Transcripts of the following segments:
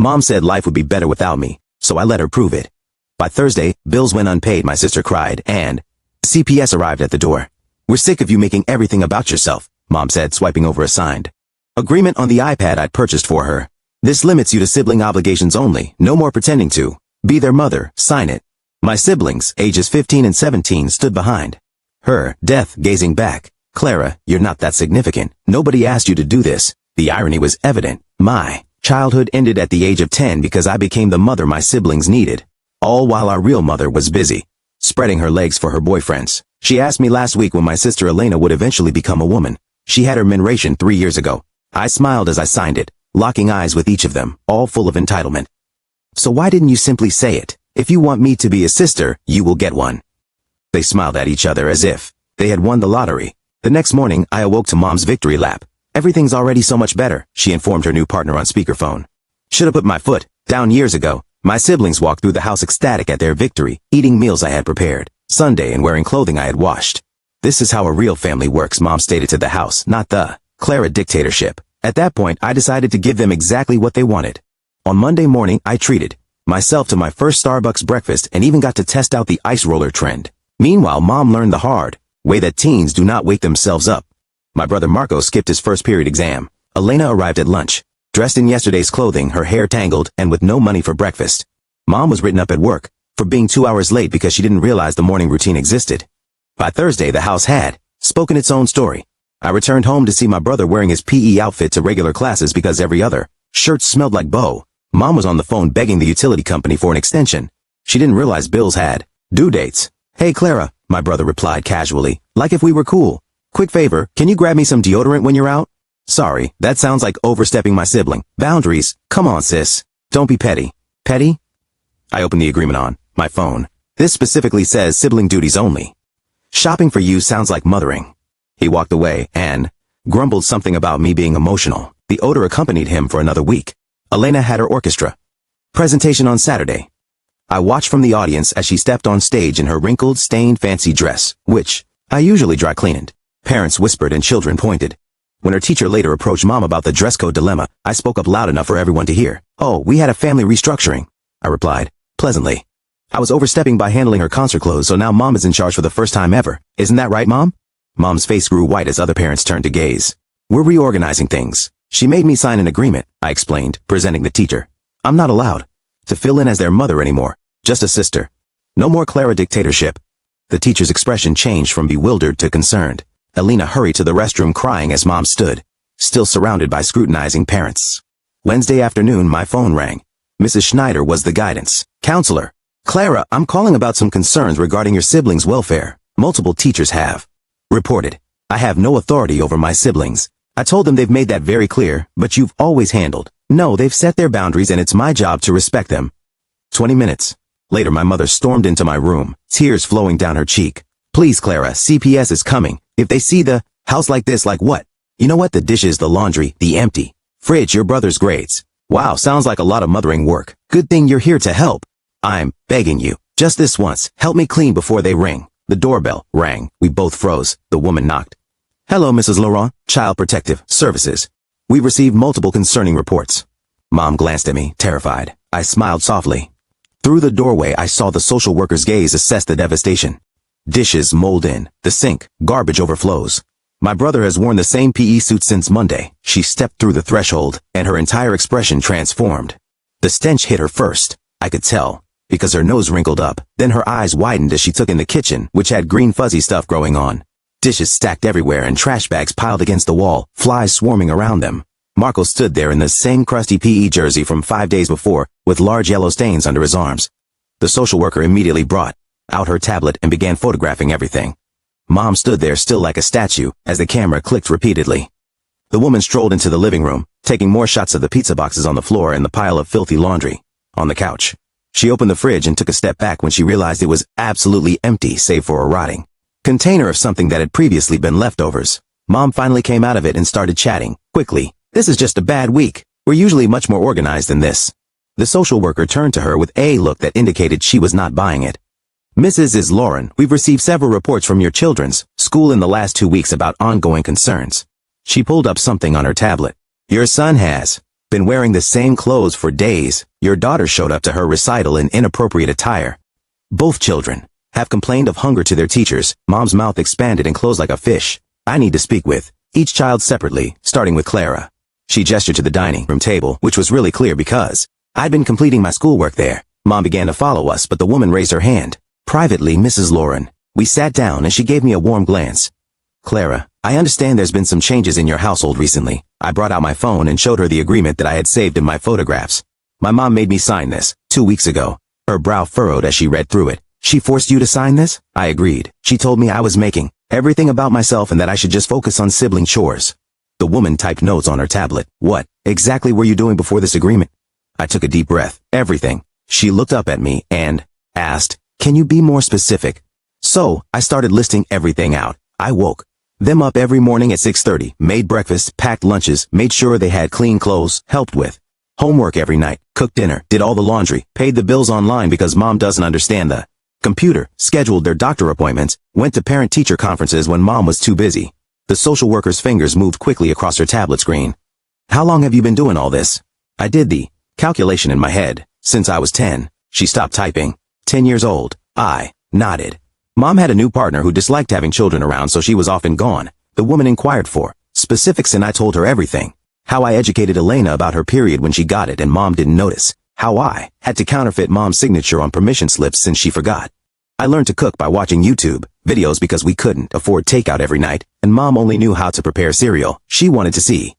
Mom said life would be better without me, so I let her prove it. By Thursday, bills went unpaid, my sister cried, and CPS arrived at the door. We're sick of you making everything about yourself, Mom said, swiping over a signed agreement on the iPad I'd purchased for her. This limits you to sibling obligations only, no more pretending to be their mother, sign it. My siblings, ages 15 and 17, stood behind her, death gazing back. Clara, you're not that significant. Nobody asked you to do this. The irony was evident. My childhood ended at the age of 10 because I became the mother my siblings needed. All while our real mother was busy spreading her legs for her boyfriends. She asked me last week when my sister Elena would eventually become a woman. She had her menstruation 3 years ago. I smiled as I signed it, locking eyes with each of them, all full of entitlement. So why didn't you simply say it? If you want me to be a sister, you will get one. They smiled at each other as if they had won the lottery. The next morning, I awoke to Mom's victory lap. Everything's already so much better, she informed her new partner on speakerphone. Should have put my foot down years ago. My siblings walked through the house ecstatic at their victory, eating meals I had prepared Sunday and wearing clothing I had washed. This is how a real family works, Mom stated to the house, not the Clara dictatorship. At that point, I decided to give them exactly what they wanted. On Monday morning, I treated myself to my first Starbucks breakfast and even got to test out the ice roller trend. Meanwhile, Mom learned the hard way that teens do not wake themselves up. My brother Marco skipped his first period exam. Elena arrived at lunch, dressed in yesterday's clothing, her hair tangled, and with no money for breakfast. Mom was written up at work for being 2 hours late because she didn't realize the morning routine existed. By Thursday, the house had spoken its own story. I returned home to see my brother wearing his PE outfit to regular classes because every other shirt smelled like Bo. Mom was on the phone begging the utility company for an extension. She didn't realize bills had due dates. Hey Clara, my brother replied casually, like if we were cool. Quick favor, can you grab me some deodorant when you're out? Sorry, that sounds like overstepping my sibling boundaries. Come on, sis. Don't be petty. Petty? I opened the agreement on my phone. This specifically says sibling duties only. Shopping for you sounds like mothering. He walked away and grumbled something about me being emotional. The odor accompanied him for another week. Elena had her orchestra presentation on Saturday. I watched from the audience as she stepped on stage in her wrinkled, stained fancy dress, which I usually dry cleaned. Parents whispered and children pointed. When her teacher later approached Mom about the dress code dilemma, I spoke up loud enough for everyone to hear. Oh, we had a family restructuring, I replied, pleasantly. I was overstepping by handling her concert clothes, so now Mom is in charge for the first time ever. Isn't that right, Mom? Mom's face grew white as other parents turned to gaze. We're reorganizing things. She made me sign an agreement, I explained, presenting the teacher. I'm not allowed to fill in as their mother anymore, just a sister. No more Clara dictatorship. The teacher's expression changed from bewildered to concerned. Elena hurried to the restroom crying as Mom stood, still surrounded by scrutinizing parents. Wednesday afternoon, my phone rang. Mrs. Schneider was the guidance counselor. Clara, I'm calling about some concerns regarding your siblings' welfare. Multiple teachers have reported. I have no authority over my siblings. I told them they've made that very clear, but you've always handled. No, they've set their boundaries and it's my job to respect them. 20 minutes later, my mother stormed into my room, tears flowing down her cheek. Please, Clara, CPS is coming. If they see the house like this, like what? You know what? The dishes, the laundry, the empty fridge, your brother's grades. Wow, sounds like a lot of mothering work. Good thing you're here to help. I'm begging you, just this once, help me clean before they ring. The doorbell rang. We both froze. The woman knocked. Hello, Mrs. Laurent, Child Protective Services. We've received multiple concerning reports. Mom glanced at me, terrified. I smiled softly. Through the doorway, I saw the social worker's gaze assess the devastation. Dishes mold in the sink, garbage overflows. My brother has worn the same PE suit since Monday. She stepped through the threshold, and her entire expression transformed. The stench hit her first. I could tell, because her nose wrinkled up. Then her eyes widened as she took in the kitchen, which had green fuzzy stuff growing on. Dishes stacked everywhere and trash bags piled against the wall, flies swarming around them. Marco stood there in the same crusty PE jersey from 5 days before, with large yellow stains under his arms. The social worker immediately brought out her tablet and began photographing everything. Mom stood there still like a statue as the camera clicked repeatedly. The woman strolled into the living room, taking more shots of the pizza boxes on the floor and the pile of filthy laundry on the couch. She opened the fridge and took a step back when she realized it was absolutely empty save for a rotting container of something that had previously been leftovers. Mom finally came out of it and started chatting quickly. This is just a bad week. We're usually much more organized than this. The social worker turned to her with a look that indicated she was not buying it. Mrs. Lauren, we've received several reports from your children's school in the last 2 weeks about ongoing concerns. She pulled up something on her tablet. Your son has Been wearing the same clothes for days. Your daughter showed up to her recital in inappropriate attire. Both children have complained of hunger to their teachers. Mom's mouth expanded and closed like a fish. I need to speak with each child separately, starting with Clara. She gestured to the dining room table, which was really clear because I'd been completing my schoolwork there. Mom began to follow us, but the woman raised her hand. Privately, Mrs. Lauren. We sat down and she gave me a warm glance. Clara, I understand there's been some changes in your household recently. I brought out my phone and showed her the agreement that I had saved in my photographs. My mom made me sign this 2 weeks ago. Her brow furrowed as she read through it. She forced you to sign this? I agreed. She told me I was making everything about myself and that I should just focus on sibling chores. The woman typed notes on her tablet. What exactly were you doing before this agreement? I took a deep breath. Everything. She looked up at me and asked, can you be more specific? So, I started listing everything out. I woke them up every morning at 6:30, made breakfast, packed lunches, made sure they had clean clothes, helped with homework every night, cooked dinner, did all the laundry, paid the bills online because mom doesn't understand the computer, scheduled their doctor appointments, went to parent-teacher conferences when mom was too busy. The social worker's fingers moved quickly across her tablet screen. How long have you been doing all this? I did the calculation in my head. Since I was 10. She stopped typing. 10 years old. I nodded. Mom had a new partner who disliked having children around, so she was often gone. The woman inquired for specifics and I told her everything. How I educated Elena about her period when she got it and mom didn't notice. How I had to counterfeit mom's signature on permission slips since she forgot. I learned to cook by watching YouTube videos because we couldn't afford takeout every night, and mom only knew how to prepare cereal. She wanted to see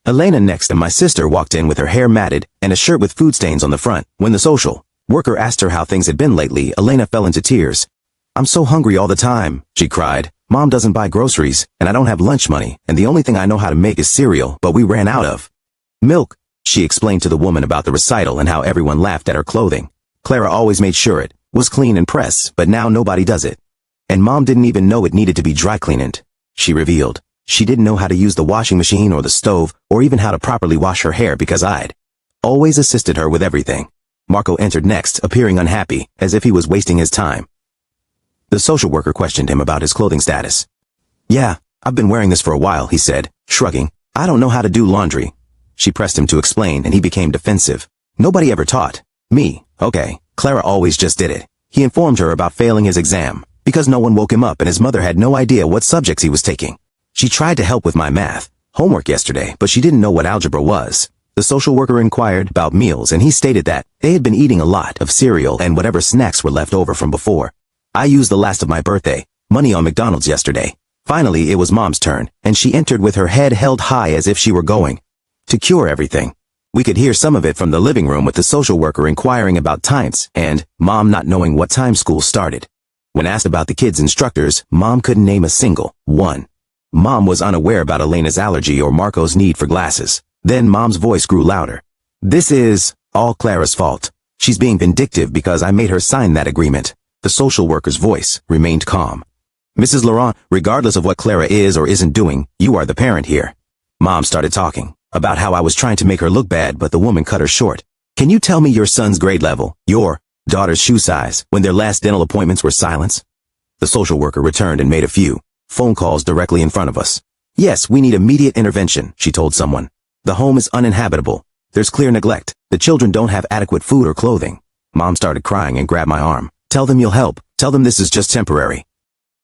Elena next, and my sister walked in with her hair matted and a shirt with food stains on the front. When the social worker asked her how things had been lately, Elena fell into tears. I'm so hungry all the time, she cried. Mom doesn't buy groceries, and I don't have lunch money, and the only thing I know how to make is cereal, but we ran out of milk. She explained to the woman about the recital and how everyone laughed at her clothing. Clara always made sure it was clean and pressed, but now nobody does it. And mom didn't even know it needed to be dry cleaned. She revealed she didn't know how to use the washing machine or the stove, or even how to properly wash her hair because I'd always assisted her with everything. Marco entered next, appearing unhappy, as if he was wasting his time. The social worker questioned him about his clothing status. Yeah, I've been wearing this for a while, he said, shrugging. I don't know how to do laundry. She pressed him to explain and he became defensive. Nobody ever taught me. Okay, Clara always just did it. He informed her about failing his exam because no one woke him up and his mother had no idea what subjects he was taking. She tried to help with my math homework yesterday, but she didn't know what algebra was. The social worker inquired about meals and he stated that they had been eating a lot of cereal and whatever snacks were left over from before. I used the last of my birthday money on McDonald's yesterday. Finally, it was mom's turn, and she entered with her head held high as if she were going to cure everything. We could hear some of it from the living room with the social worker inquiring about times and mom not knowing what time school started. When asked about the kids' instructors, mom couldn't name a single one. Mom was unaware about Elena's allergy or Marco's need for glasses. Then mom's voice grew louder. This is all Clara's fault. She's being vindictive because I made her sign that agreement. The social worker's voice remained calm. Mrs. Laurent, regardless of what Clara is or isn't doing, you are the parent here. Mom started talking about how I was trying to make her look bad, but the woman cut her short. Can you tell me your son's grade level, your daughter's shoe size, when their last dental appointments were silence? The social worker returned and made a few phone calls directly in front of us. Yes, we need immediate intervention, she told someone. The home is uninhabitable. There's clear neglect. The children don't have adequate food or clothing. Mom started crying and grabbed my arm. Tell them you'll help. Tell them this is just temporary.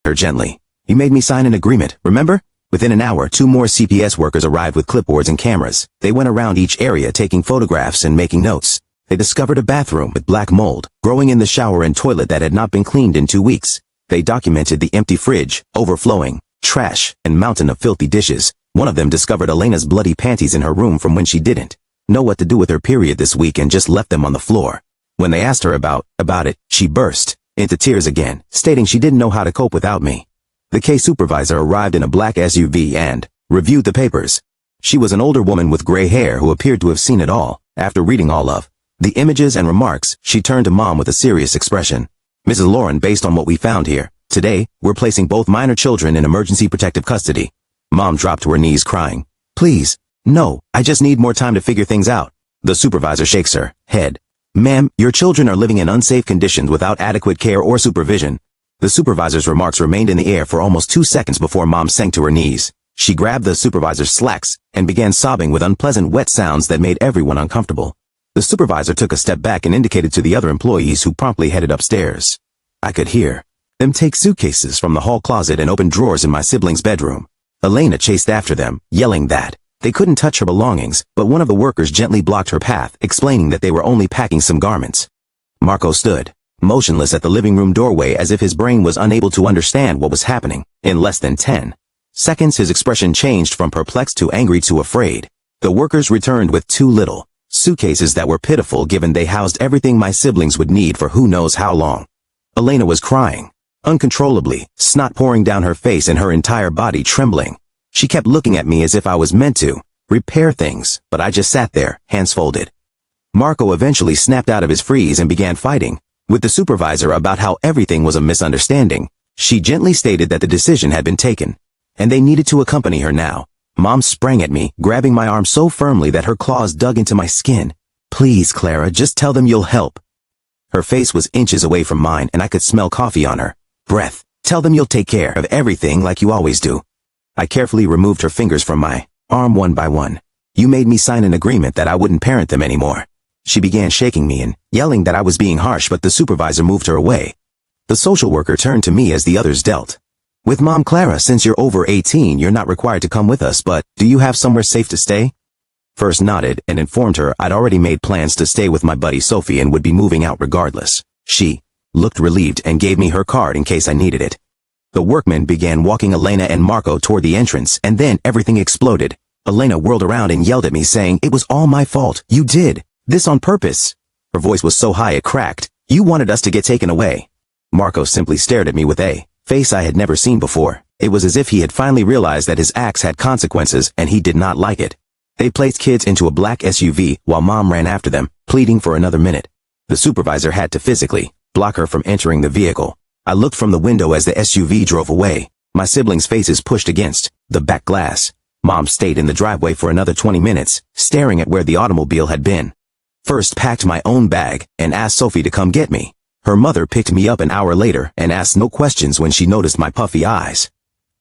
Her gently. You made me sign an agreement, remember? Within an hour, 2 more CPS workers arrived with clipboards and cameras. They went around each area taking photographs and making notes. They discovered a bathroom with black mold growing in the shower and toilet that had not been cleaned in 2 weeks. They documented the empty fridge, overflowing, trash, and mountain of filthy dishes. One of them discovered Elena's bloody panties in her room from when she didn't know what to do with her period this week and just left them on the floor. When they asked her about it, she burst into tears again, stating she didn't know how to cope without me. The case supervisor arrived in a black SUV and reviewed the papers. She was an older woman with gray hair who appeared to have seen it all. After reading all of the images and remarks, she turned to Mom with a serious expression. Mrs. Lauren, based on what we found here today, we're placing both minor children in emergency protective custody. Mom dropped to her knees crying. Please, no, I just need more time to figure things out. The supervisor shakes her head. Ma'am, your children are living in unsafe conditions without adequate care or supervision. The supervisor's remarks remained in the air for almost 2 seconds before Mom sank to her knees. She grabbed the supervisor's slacks and began sobbing with unpleasant wet sounds that made everyone uncomfortable. The supervisor took a step back and indicated to the other employees, who promptly headed upstairs. I could hear them take suitcases from the hall closet and open drawers in my sibling's bedroom. Elena chased after them, yelling that they couldn't touch her belongings, but one of the workers gently blocked her path, explaining that they were only packing some garments. Marco stood motionless at the living room doorway, as if his brain was unable to understand what was happening. In less than 10 seconds, his expression changed from perplexed to angry to afraid. The workers returned with 2 little suitcases that were pitiful, given they housed everything my siblings would need for who knows how long. Elena was crying uncontrollably, snot pouring down her face and her entire body trembling. She kept looking at me as if I was meant to repair things, but I just sat there, hands folded. Marco eventually snapped out of his freeze and began fighting with the supervisor about how everything was a misunderstanding. She gently stated that the decision had been taken, and they needed to accompany her now. Mom sprang at me, grabbing my arm so firmly that her claws dug into my skin. "Please, Clara, just tell them you'll help." Her face was inches away from mine, and I could smell coffee on her breath. "Tell them you'll take care of everything like you always do." I carefully removed her fingers from my arm one by one. "You made me sign an agreement that I wouldn't parent them anymore." She began shaking me and yelling that I was being harsh, but the supervisor moved her away. The social worker turned to me as the others dealt with Mom. "Clara, since you're over 18, you're not required to come with us, but do you have somewhere safe to stay?" First nodded and informed her I'd already made plans to stay with my buddy Sophie and would be moving out regardless. She looked relieved and gave me her card in case I needed it. The workmen began walking Elena and Marco toward the entrance, and then everything exploded. Elena whirled around and yelled at me, saying, "It was all my fault. You did this on purpose." Her voice was so high it cracked. "You wanted us to get taken away." Marco simply stared at me with a face I had never seen before. It was as if he had finally realized that his acts had consequences, and he did not like it. They placed kids into a black SUV while Mom ran after them, pleading for another minute. The supervisor had to physically block her from entering the vehicle. I looked from the window as the SUV drove away, my siblings' faces pushed against the back glass. Mom stayed in the driveway for another 20 minutes, staring at where the automobile had been. First packed my own bag and asked Sophie to come get me. Her mother picked me up an hour later and asked no questions when she noticed my puffy eyes.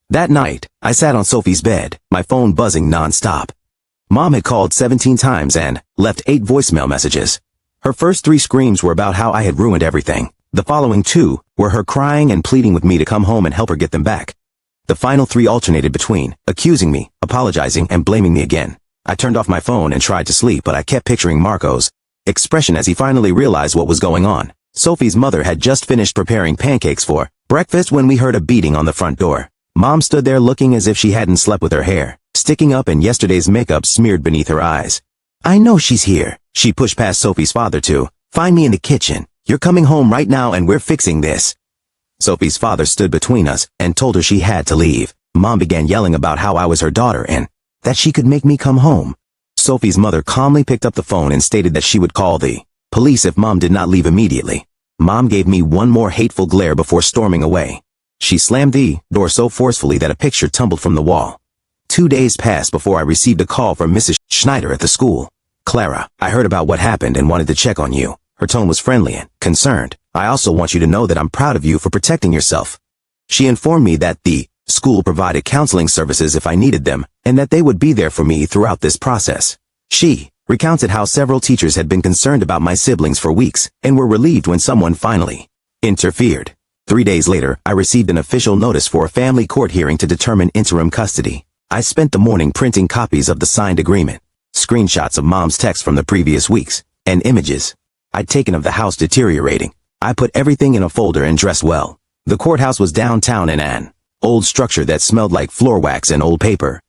That night, I sat on Sophie's bed, my phone buzzing non-stop. Mom had called 17 times and left 8 voicemail messages. Her first 3 screams were about how I had ruined everything. The following 2 were her crying and pleading with me to come home and help her get them back. The final 3 alternated between accusing me, apologizing, and blaming me again. I turned off my phone and tried to sleep, but I kept picturing Marco's expression as he finally realized what was going on. Sophie's mother had just finished preparing pancakes for breakfast when we heard a beating on the front door. Mom stood there looking as if she hadn't slept, with her hair sticking up and yesterday's makeup smeared beneath her eyes. "I know she's here." She pushed past Sophie's father to find me in the kitchen. "You're coming home right now and we're fixing this." Sophie's father stood between us and told her she had to leave. Mom began yelling about how I was her daughter and that she could make me come home. Sophie's mother calmly picked up the phone and stated that she would call the police if Mom did not leave immediately. Mom gave me one more hateful glare before storming away. She slammed the door so forcefully that a picture tumbled from the wall. 2 days passed before I received a call from Mrs. Schneider at the school. "Clara, I heard about what happened and wanted to check on you." Her tone was friendly and concerned. "I also want you to know that I'm proud of you for protecting yourself." She informed me that the school provided counseling services if I needed them, and that they would be there for me throughout this process. She recounted how several teachers had been concerned about my siblings for weeks, and were relieved when someone finally interfered. 3 days later, I received an official notice for a family court hearing to determine interim custody. I spent the morning printing copies of the signed agreement, screenshots of Mom's texts from the previous weeks, and images I'd taken of the house deteriorating. I put everything in a folder and dressed well. The courthouse was downtown in an old structure that smelled like floor wax and old paper.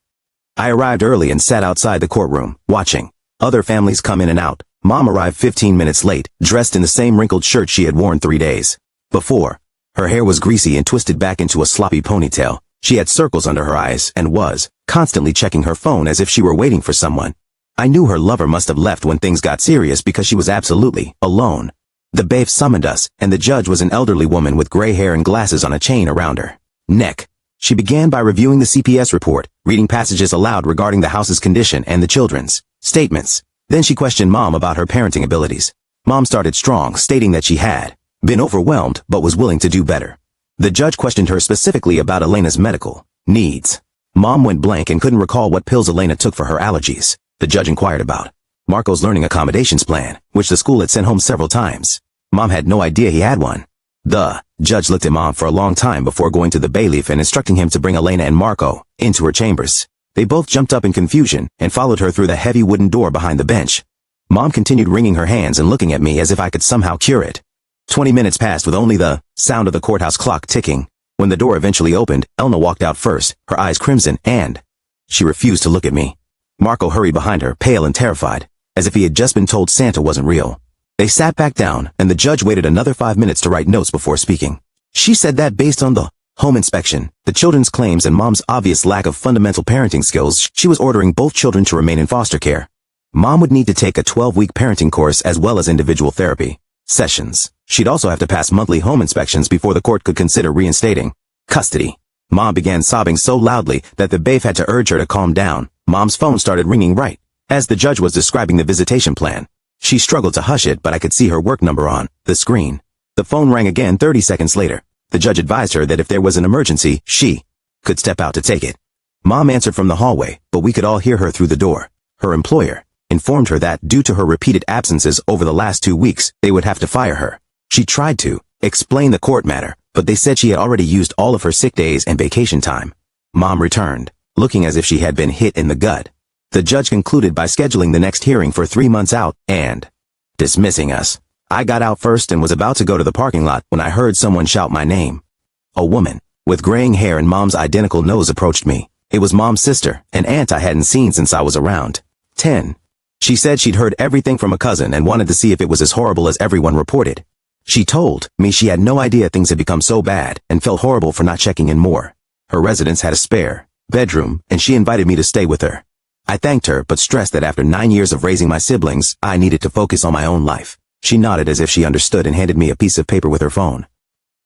I arrived early and sat outside the courtroom, watching other families come in and out. Mom arrived 15 minutes late, dressed in the same wrinkled shirt she had worn 3 days before. Her hair was greasy and twisted back into a sloppy ponytail. She had circles under her eyes and was constantly checking her phone as if she were waiting for someone. I knew her lover must have left when things got serious because she was absolutely alone. The bailiff summoned us, and the judge was an elderly woman with gray hair and glasses on a chain around her neck. She began by reviewing the CPS report, reading passages aloud regarding the house's condition and the children's statements. Then she questioned Mom about her parenting abilities. Mom started strong, stating that she had been overwhelmed but was willing to do better. The judge questioned her specifically about Elena's medical needs. Mom went blank and couldn't recall what pills Elena took for her allergies. The judge inquired about Marco's learning accommodations plan, which the school had sent home several times. Mom had no idea he had one. The judge looked at Mom for a long time before going to the bailiff and instructing him to bring Elena and Marco into her chambers. They both jumped up in confusion and followed her through the heavy wooden door behind the bench. Mom continued wringing her hands and looking at me as if I could somehow cure it. 20 minutes passed with only the sound of the courthouse clock ticking. When the door eventually opened, Elna walked out first, her eyes crimson, and she refused to look at me. Marco hurried behind her, pale and terrified, as if he had just been told Santa wasn't real. They sat back down, and the judge waited another 5 minutes to write notes before speaking. She said that based on the home inspection, the children's claims, and Mom's obvious lack of fundamental parenting skills, she was ordering both children to remain in foster care. Mom would need to take a 12-week parenting course as well as individual therapy sessions. She'd also have to pass monthly home inspections before the court could consider reinstating custody. Mom began sobbing so loudly that the bailiff had to urge her to calm down. Mom's phone started ringing right as the judge was describing the visitation plan. She struggled to hush it, but I could see her work number on the screen. The phone rang again 30 seconds later. The judge advised her that if there was an emergency, she could step out to take it. Mom answered from the hallway, but we could all hear her through the door. Her employer informed her that due to her repeated absences over the last 2 weeks, they would have to fire her. She tried to explain the court matter, but they said she had already used all of her sick days and vacation time. Mom returned, looking as if she had been hit in the gut. The judge concluded by scheduling the next hearing for 3 months out and dismissing us. I got out first and was about to go to the parking lot when I heard someone shout my name. A woman with graying hair and Mom's identical nose approached me. It was Mom's sister, an aunt I hadn't seen since I was around 10. She said she'd heard everything from a cousin and wanted to see if it was as horrible as everyone reported. She told me she had no idea things had become so bad and felt horrible for not checking in more. Her residence had a spare bedroom, and she invited me to stay with her. I thanked her, but stressed that after 9 years of raising my siblings, I needed to focus on my own life. She nodded as if she understood and handed me a piece of paper with her phone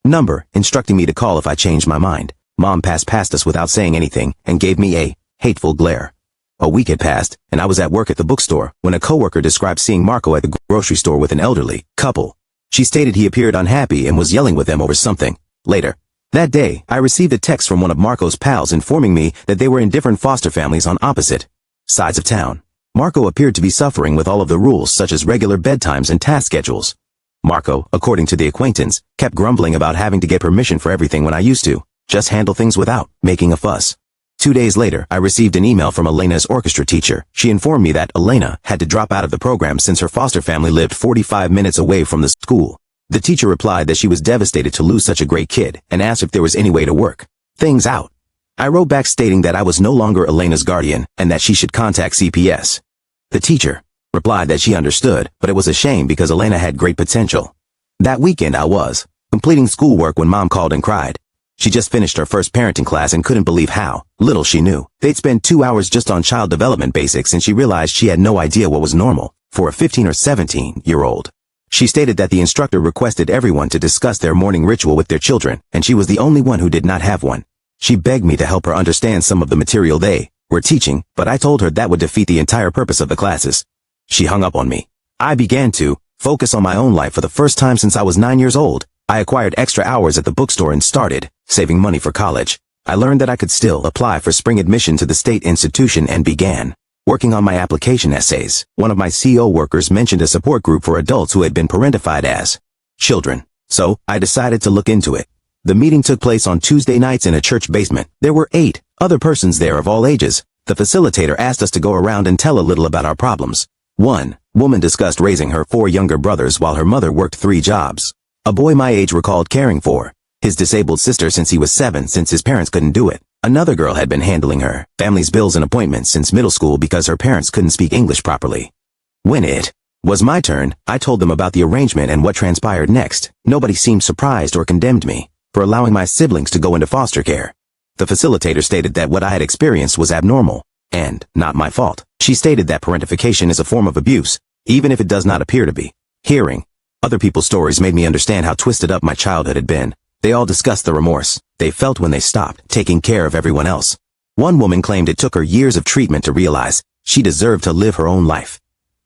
number, instructing me to call if I changed my mind. Mom passed past us without saying anything and gave me a hateful glare. A week had passed, and I was at work at the bookstore when a coworker described seeing Marco at the grocery store with an elderly couple. She stated he appeared unhappy and was yelling with them over something. Later that day, I received a text from one of Marco's pals informing me that they were in different foster families on opposite sides of town. Marco appeared to be suffering with all of the rules, such as regular bedtimes and task schedules. Marco, according to the acquaintance, kept grumbling about having to get permission for everything when I used to just handle things without making a fuss. 2 days later, I received an email from Elena's orchestra teacher. She informed me that Elena had to drop out of the program since her foster family lived 45 minutes away from the school. The teacher replied that she was devastated to lose such a great kid and asked if there was any way to work things out. I wrote back stating that I was no longer Elena's guardian and that she should contact CPS. The teacher replied that she understood, but it was a shame because Elena had great potential. That weekend I was completing schoolwork when Mom called and cried. She just finished her first parenting class and couldn't believe how little she knew. They'd spend 2 hours just on child development basics, and she realized she had no idea what was normal for a 15 or 17-year-old. She stated that the instructor requested everyone to discuss their morning ritual with their children, and she was the only one who did not have one. She begged me to help her understand some of the material they were teaching, but I told her that would defeat the entire purpose of the classes. She hung up on me. I began to focus on my own life for the first time since I was 9 years old. I acquired extra hours at the bookstore and started saving money for college. I learned that I could still apply for spring admission to the state institution and began working on my application essays. One of my CO workers mentioned a support group for adults who had been parentified as children, so I decided to look into it. The meeting took place on Tuesday nights in a church basement. There were 8 other persons there of all ages. The facilitator asked us to go around and tell a little about our problems. One woman discussed raising her 4 younger brothers while her mother worked 3 jobs. A boy my age recalled caring for his disabled sister since he was 7 since his parents couldn't do it. Another girl had been handling her family's bills and appointments since middle school because her parents couldn't speak English properly. When it was my turn, I told them about the arrangement and what transpired next. Nobody seemed surprised or condemned me for allowing my siblings to go into foster care. The facilitator stated that what I had experienced was abnormal and not my fault. She stated that parentification is a form of abuse, even if it does not appear to be. Hearing other people's stories made me understand how twisted up my childhood had been. They all discussed the remorse they felt when they stopped taking care of everyone else. One woman claimed it took her years of treatment to realize she deserved to live her own life.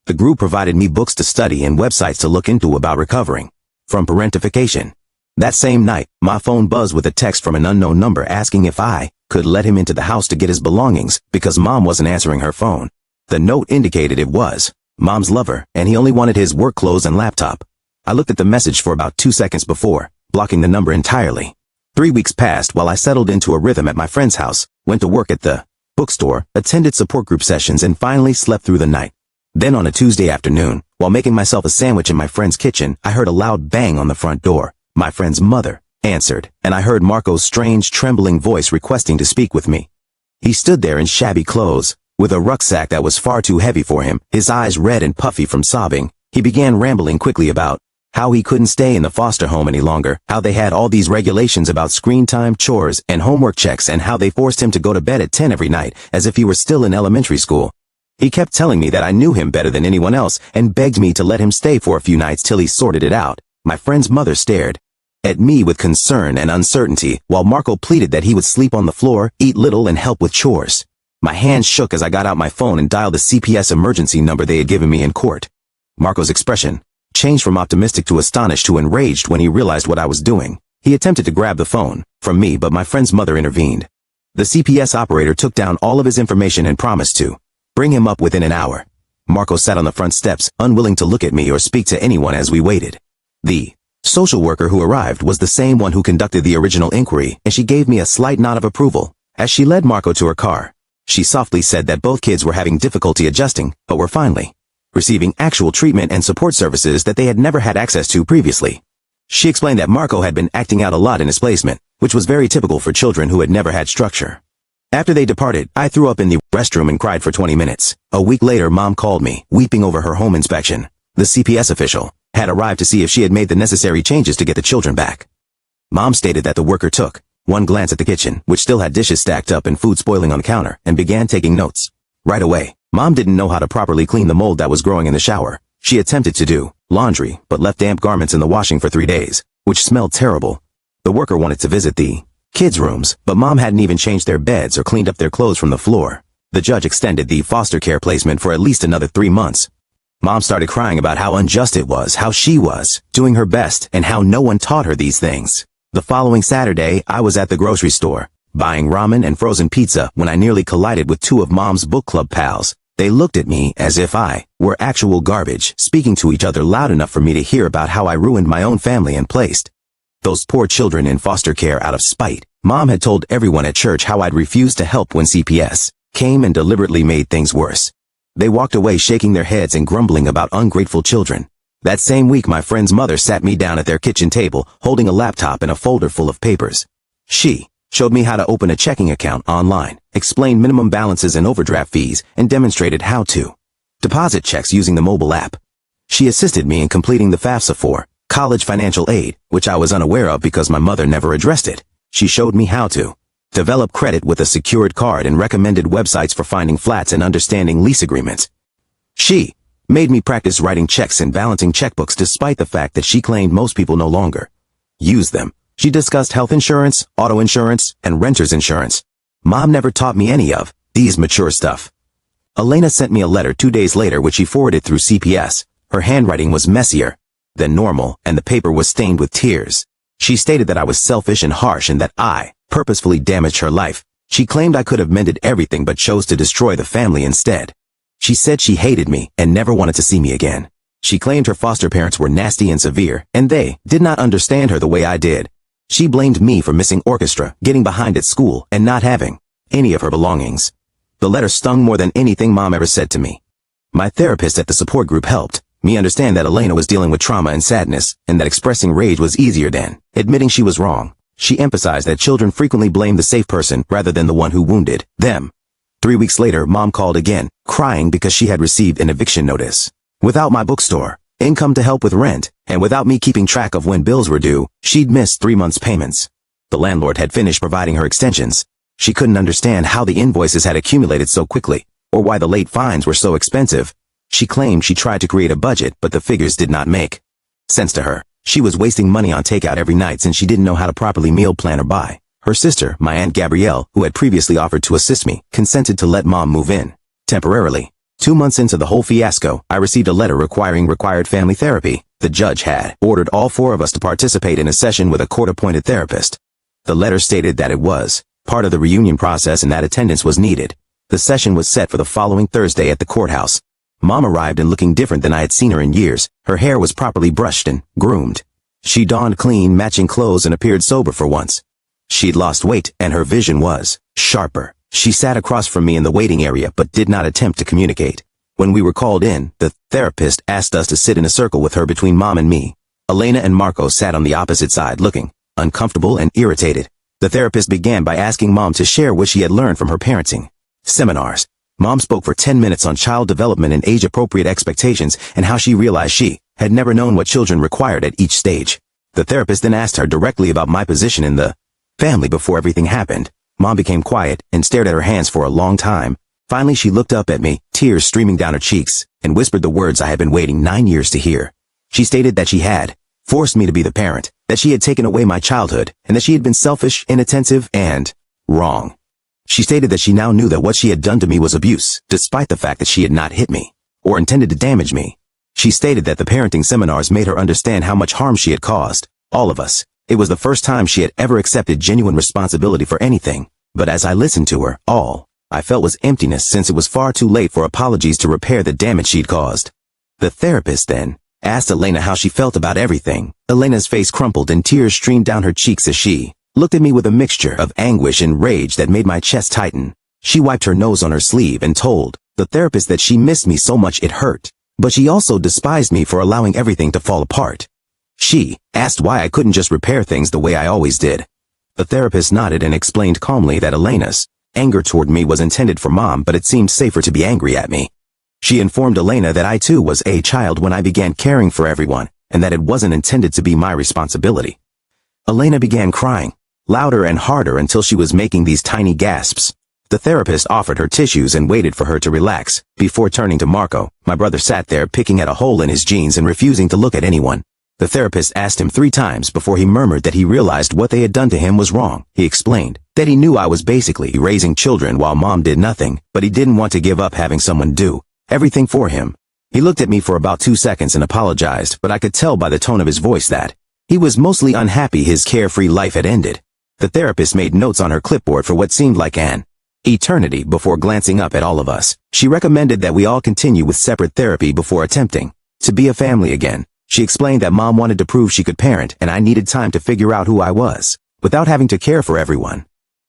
The group provided me books to study and websites to look into about recovering from parentification. That same night, my phone buzzed with a text from an unknown number asking if I could let him into the house to get his belongings because Mom wasn't answering her phone. The note indicated it was Mom's lover, and he only wanted his work clothes and laptop. I looked at the message for about 2 seconds before blocking the number entirely. 3 weeks passed while I settled into a rhythm at my friend's house, went to work at the bookstore, attended support group sessions, and finally slept through the night. Then on a Tuesday afternoon, while making myself a sandwich in my friend's kitchen, I heard a loud bang on the front door. My friend's mother answered, and I heard Marco's strange, trembling voice requesting to speak with me. He stood there in shabby clothes, with a rucksack that was far too heavy for him, his eyes red and puffy from sobbing. He began rambling quickly about how he couldn't stay in the foster home any longer, how they had all these regulations about screen time, chores, and homework checks, and how they forced him to go to bed at 10 every night, as if he were still in elementary school. He kept telling me that I knew him better than anyone else, and begged me to let him stay for a few nights till he sorted it out. My friend's mother stared at me with concern and uncertainty, while Marco pleaded that he would sleep on the floor, eat little, and help with chores. My hands shook as I got out my phone and dialed the CPS emergency number they had given me in court. Marco's expression changed from optimistic to astonished to enraged when he realized what I was doing. He attempted to grab the phone from me, but my friend's mother intervened. The CPS operator took down all of his information and promised to bring him up within an hour. Marco sat on the front steps, unwilling to look at me or speak to anyone as we waited. The social worker who arrived was the same one who conducted the original inquiry, and she gave me a slight nod of approval. As she led Marco to her car, she softly said that both kids were having difficulty adjusting, but were finally receiving actual treatment and support services that they had never had access to previously. She explained that Marco had been acting out a lot in his placement, which was very typical for children who had never had structure. After they departed, I threw up in the restroom and cried for 20 minutes. A week later, Mom called me, weeping over her home inspection. The CPS official had arrived to see if she had made the necessary changes to get the children back. Mom stated that the worker took one glance at the kitchen, which still had dishes stacked up and food spoiling on the counter, and began taking notes. Right away, Mom didn't know how to properly clean the mold that was growing in the shower. She attempted to do laundry, but left damp garments in the washing for 3 days, which smelled terrible. The worker wanted to visit the kids' rooms, but Mom hadn't even changed their beds or cleaned up their clothes from the floor. The judge extended the foster care placement for at least another 3 months. Mom started crying about how unjust it was, how she was doing her best, and how no one taught her these things. The following Saturday, I was at the grocery store, buying ramen and frozen pizza when I nearly collided with 2 of Mom's book club pals. They looked at me as if I were actual garbage, speaking to each other loud enough for me to hear about how I ruined my own family and placed those poor children in foster care out of spite. Mom had told everyone at church how I'd refused to help when CPS came and deliberately made things worse. They walked away shaking their heads and grumbling about ungrateful children. That same week, my friend's mother sat me down at their kitchen table, holding a laptop and a folder full of papers. She showed me how to open a checking account online, explained minimum balances and overdraft fees, and demonstrated how to deposit checks using the mobile app. She assisted me in completing the FAFSA for college financial aid, which I was unaware of because my mother never addressed it. She showed me how to develop credit with a secured card and recommended websites for finding flats and understanding lease agreements. She made me practice writing checks and balancing checkbooks despite the fact that she claimed most people no longer use them. She discussed health insurance, auto insurance, and renter's insurance. Mom never taught me any of these mature stuff. Elena sent me a letter 2 days later which she forwarded through CPS. Her handwriting was messier than normal, and the paper was stained with tears. She stated that I was selfish and harsh and that I purposefully damaged her life. She claimed I could have mended everything but chose to destroy the family instead. She said she hated me and never wanted to see me again. She claimed her foster parents were nasty and severe, and they did not understand her the way I did. She blamed me for missing orchestra, getting behind at school, and not having any of her belongings. The letter stung more than anything Mom ever said to me. My therapist at the support group helped me understand that Elena was dealing with trauma and sadness, and that expressing rage was easier than admitting she was wrong. She emphasized that children frequently blame the safe person rather than the one who wounded them. 3 weeks later, Mom called again, crying because she had received an eviction notice. Without my bookstore, income to help with rent, and without me keeping track of when bills were due, she'd missed 3 months' payments. The landlord had finished providing her extensions. She couldn't understand how the invoices had accumulated so quickly, or why the late fines were so expensive. She claimed she tried to create a budget, but the figures did not make sense to her. She was wasting money on takeout every night since she didn't know how to properly meal plan or buy. Her sister, my Aunt Gabrielle, who had previously offered to assist me, consented to let Mom move in temporarily. 2 months into the whole fiasco, I received a letter requiring required family therapy. The judge had ordered all four of us to participate in a session with a court-appointed therapist. The letter stated that it was part of the reunion process and that attendance was needed. The session was set for the following Thursday at the courthouse. Mom arrived and looking different than I had seen her in years. Her hair was properly brushed and groomed. She donned clean, matching clothes and appeared sober for once. She'd lost weight and her vision was sharper. She sat across from me in the waiting area but did not attempt to communicate. When we were called in, the therapist asked us to sit in a circle with her between Mom and me. Elena and Marco sat on the opposite side looking uncomfortable and irritated. The therapist began by asking Mom to share what she had learned from her parenting seminars. Mom spoke for 10 minutes on child development and age-appropriate expectations and how she realized she had never known what children required at each stage. The therapist then asked her directly about my position in the family before everything happened. Mom became quiet and stared at her hands for a long time. Finally, she looked up at me, tears streaming down her cheeks, and whispered the words I had been waiting 9 years to hear. She stated that she had forced me to be the parent, that she had taken away my childhood, and that she had been selfish, inattentive, and wrong. She stated that she now knew that what she had done to me was abuse, despite the fact that she had not hit me, or intended to damage me. She stated that the parenting seminars made her understand how much harm she had caused all of us. It was the first time she had ever accepted genuine responsibility for anything, but as I listened to her, all I felt was emptiness since it was far too late for apologies to repair the damage she'd caused. The therapist then asked Elena how she felt about everything. Elena's face crumpled and tears streamed down her cheeks as she looked at me with a mixture of anguish and rage that made my chest tighten. She wiped her nose on her sleeve and told the therapist that she missed me so much it hurt, but she also despised me for allowing everything to fall apart. She asked why I couldn't just repair things the way I always did. The therapist nodded and explained calmly that Elena's anger toward me was intended for Mom, but it seemed safer to be angry at me. She informed Elena that I too was a child when I began caring for everyone, and that it wasn't intended to be my responsibility. Elena began crying, louder and harder until she was making these tiny gasps. The therapist offered her tissues and waited for her to relax. Before turning to Marco, my brother sat there picking at a hole in his jeans and refusing to look at anyone. The therapist asked him 3 times before he murmured that he realized what they had done to him was wrong. He explained that he knew I was basically raising children while Mom did nothing, but he didn't want to give up having someone do everything for him. He looked at me for about 2 seconds and apologized, but I could tell by the tone of his voice that he was mostly unhappy his carefree life had ended. The therapist made notes on her clipboard for what seemed like an eternity before glancing up at all of us. She recommended that we all continue with separate therapy before attempting to be a family again. She explained that Mom wanted to prove she could parent and I needed time to figure out who I was, without having to care for everyone.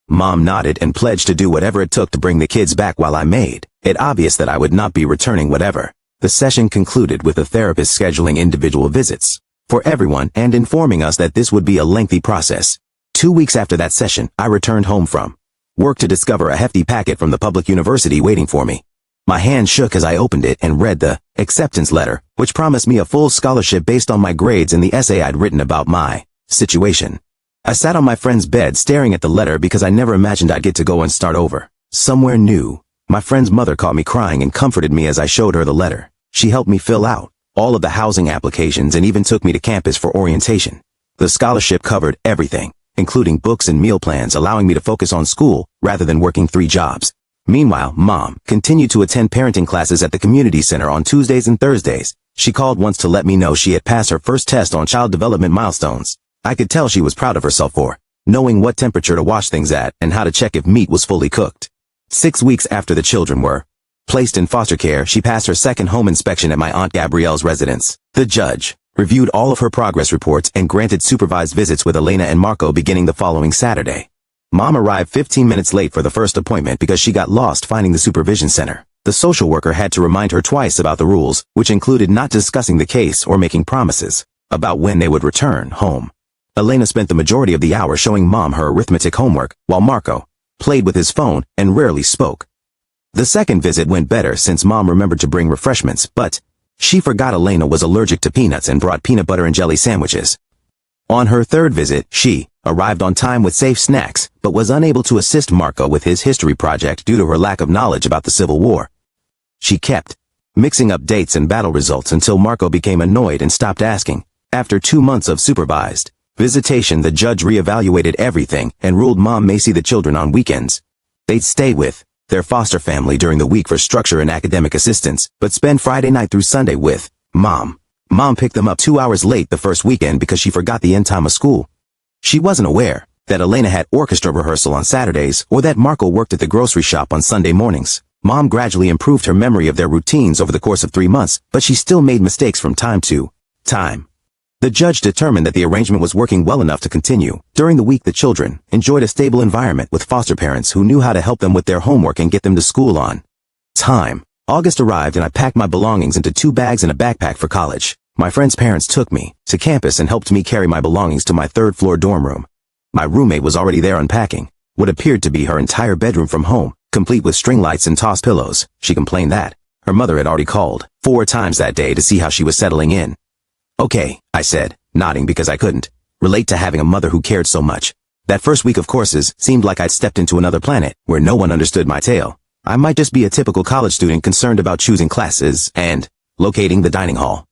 Mom nodded and pledged to do whatever it took to bring the kids back while I made it obvious that I would not be returning whatever. The session concluded with the therapist scheduling individual visits for everyone and informing us that this would be a lengthy process. 2 weeks after that session, I returned home from work to discover a hefty packet from the public university waiting for me. My hand shook as I opened it and read the acceptance letter, which promised me a full scholarship based on my grades and the essay I'd written about my situation. I sat on my friend's bed staring at the letter because I never imagined I'd get to go and start over somewhere new. My friend's mother caught me crying and comforted me as I showed her the letter. She helped me fill out all of the housing applications and even took me to campus for orientation. The scholarship covered everything, including books and meal plans, allowing me to focus on school rather than working 3 jobs. Meanwhile, Mom continued to attend parenting classes at the community center on Tuesdays and Thursdays. She called once to let me know she had passed her first test on child development milestones. I could tell she was proud of herself for knowing what temperature to wash things at and how to check if meat was fully cooked. 6 weeks after the children were placed in foster care, she passed her second home inspection at my Aunt Gabrielle's residence. The judge reviewed all of her progress reports and granted supervised visits with Elena and Marco beginning the following Saturday. Mom arrived 15 minutes late for the first appointment because she got lost finding the supervision center. The social worker had to remind her twice about the rules, which included not discussing the case or making promises about when they would return home. Elena spent the majority of the hour showing Mom her arithmetic homework, while Marco played with his phone and rarely spoke. The second visit went better since Mom remembered to bring refreshments, but she forgot Elena was allergic to peanuts and brought peanut butter and jelly sandwiches. On her third visit, she arrived on time with safe snacks, but was unable to assist Marco with his history project due to her lack of knowledge about the Civil War. She kept mixing up dates and battle results until Marco became annoyed and stopped asking. After 2 months of supervised visitation, the judge reevaluated everything and ruled Mom may see the children on weekends. They'd stay with their foster family during the week for structure and academic assistance, but spend Friday night through Sunday with Mom. Mom picked them up 2 hours late the first weekend because she forgot the end time of school. She wasn't aware that Elena had orchestra rehearsal on Saturdays or that Marco worked at the grocery shop on Sunday mornings. Mom gradually improved her memory of their routines over the course of 3 months, but she still made mistakes from time to time. The judge determined that the arrangement was working well enough to continue. During the week, the children enjoyed a stable environment with foster parents who knew how to help them with their homework and get them to school on time. August arrived and I packed my belongings into 2 bags and a backpack for college. My friend's parents took me to campus and helped me carry my belongings to my 3rd floor dorm room. My roommate was already there unpacking what appeared to be her entire bedroom from home, complete with string lights and tossed pillows. She complained that her mother had already called 4 times that day to see how she was settling in. Okay, I said, nodding because I couldn't relate to having a mother who cared so much. That first week of courses seemed like I'd stepped into another planet where no one understood my tale. I might just be a typical college student concerned about choosing classes and locating the dining hall.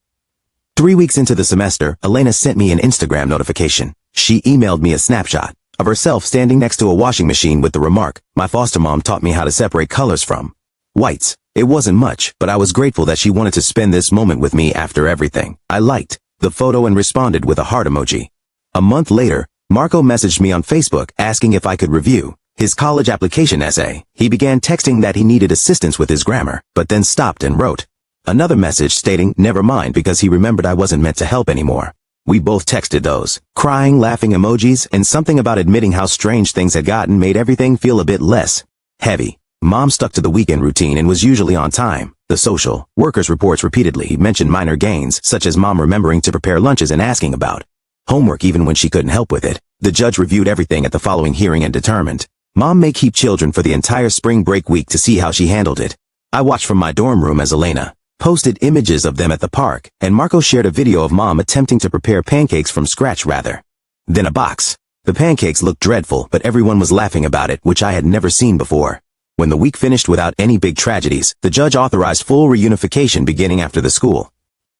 3 weeks into the semester, Elena sent me an Instagram notification. She emailed me a snapshot of herself standing next to a washing machine with the remark, "My foster mom taught me how to separate colors from whites." It wasn't much, but I was grateful that she wanted to spend this moment with me after everything. I liked the photo and responded with a heart emoji. A month later, Marco messaged me on Facebook asking if I could review his college application essay. He began texting that he needed assistance with his grammar, but then stopped and wrote another message stating, "Never mind," because he remembered I wasn't meant to help anymore. We both texted those crying, laughing emojis, and something about admitting how strange things had gotten made everything feel a bit less heavy. Mom stuck to the weekend routine and was usually on time. The social workers' reports repeatedly mentioned minor gains, such as Mom remembering to prepare lunches and asking about homework even when she couldn't help with it. The judge reviewed everything at the following hearing and determined Mom may keep children for the entire spring break week to see how she handled it. I watched from my dorm room as Elena posted images of them at the park, and Marco shared a video of Mom attempting to prepare pancakes from scratch rather than a box. The pancakes looked dreadful, but everyone was laughing about it, which I had never seen before. When the week finished without any big tragedies, the judge authorized full reunification beginning after the school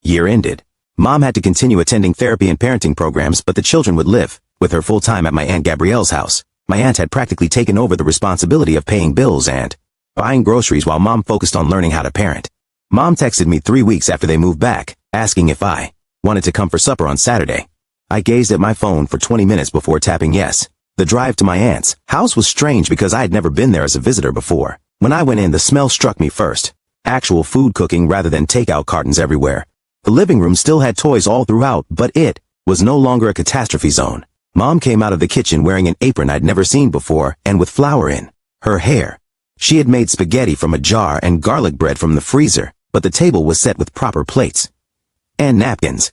year ended. Mom had to continue attending therapy and parenting programs, but the children would live with her full-time at my Aunt Gabrielle's house. My aunt had practically taken over the responsibility of paying bills and buying groceries while Mom focused on learning how to parent. Mom texted me 3 weeks after they moved back, asking if I wanted to come for supper on Saturday. I gazed at my phone for 20 minutes before tapping yes. The drive to my aunt's house was strange because I had never been there as a visitor before. When I went in, the smell struck me first. Actual food cooking rather than takeout cartons everywhere. The living room still had toys all throughout, but it was no longer a catastrophe zone. Mom came out of the kitchen wearing an apron I'd never seen before and with flour in her hair. She had made spaghetti from a jar and garlic bread from the freezer, but the table was set with proper plates and napkins.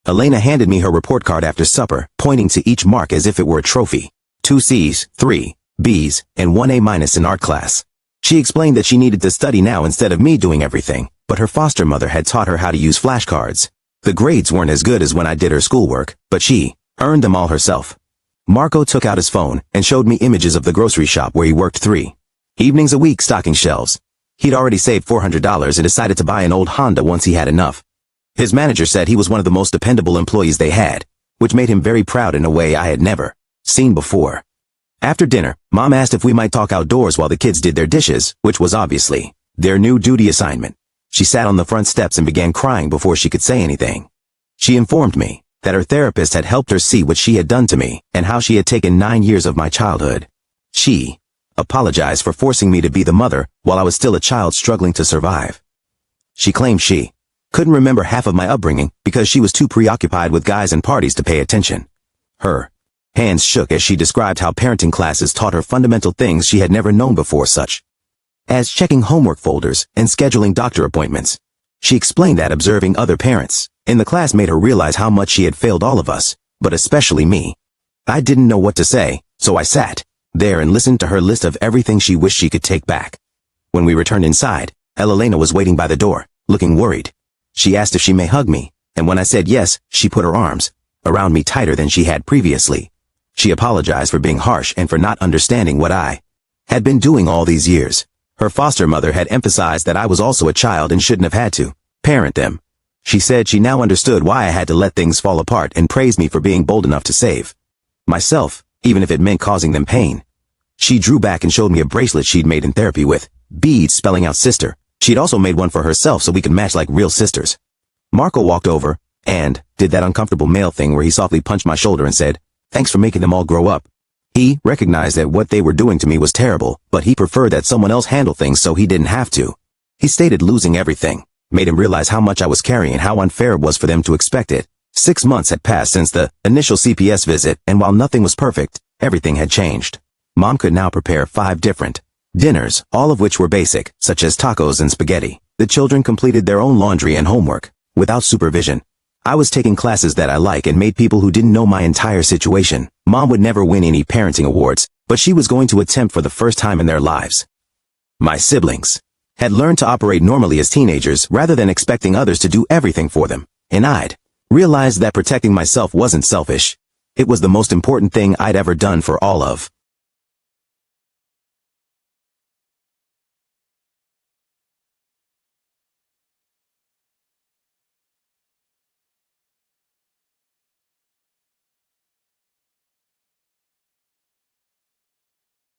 Elena handed me her report card after supper, pointing to each mark as if it were a trophy. 2 C's, 3 B's, and 1 A- in art class. She explained that she needed to study now instead of me doing everything, but her foster mother had taught her how to use flashcards. The grades weren't as good as when I did her schoolwork, but she earned them all herself. Marco took out his phone and showed me images of the grocery shop where he worked 3 evenings a week stocking shelves. He'd already saved $400 and decided to buy an old Honda once he had enough. His manager said he was one of the most dependable employees they had, which made him very proud in a way I had never seen before. After dinner, Mom asked if we might talk outdoors while the kids did their dishes, which was obviously their new duty assignment. She sat on the front steps and began crying before she could say anything. She informed me that her therapist had helped her see what she had done to me and how she had taken 9 years of my childhood. She apologized for forcing me to be the mother while I was still a child struggling to survive. She claimed she couldn't remember half of my upbringing because she was too preoccupied with guys and parties to pay attention. Her hands shook as she described how parenting classes taught her fundamental things she had never known before, such as checking homework folders and scheduling doctor appointments. She explained that observing other parents in the class made her realize how much she had failed all of us, but especially me. I didn't know what to say, so I sat there and listened to her list of everything she wished she could take back. When we returned inside, Elena was waiting by the door, looking worried. She asked if she may hug me, and when I said yes, she put her arms around me tighter than she had previously. She apologized for being harsh and for not understanding what I had been doing all these years. Her foster mother had emphasized that I was also a child and shouldn't have had to parent them. She said she now understood why I had to let things fall apart and praised me for being bold enough to save myself, even if it meant causing them pain. She drew back and showed me a bracelet she'd made in therapy with beads spelling out sister. She'd also made one for herself so we could match like real sisters. Marco walked over, and did that uncomfortable male thing where he softly punched my shoulder and said, "Thanks for making them all grow up." He recognized that what they were doing to me was terrible, but he preferred that someone else handle things so he didn't have to. He stated losing everything made him realize how much I was carrying and how unfair it was for them to expect it. 6 months had passed since the initial CPS visit, and while nothing was perfect, everything had changed. Mom could now prepare 5 different dinners, all of which were basic, such as tacos and spaghetti. The children completed their own laundry and homework, without supervision. I was taking classes that I like and made people who didn't know my entire situation. Mom would never win any parenting awards, but she was going to attempt for the first time in their lives. My siblings had learned to operate normally as teenagers rather than expecting others to do everything for them, and I'd realized that protecting myself wasn't selfish. It was the most important thing I'd ever done for all of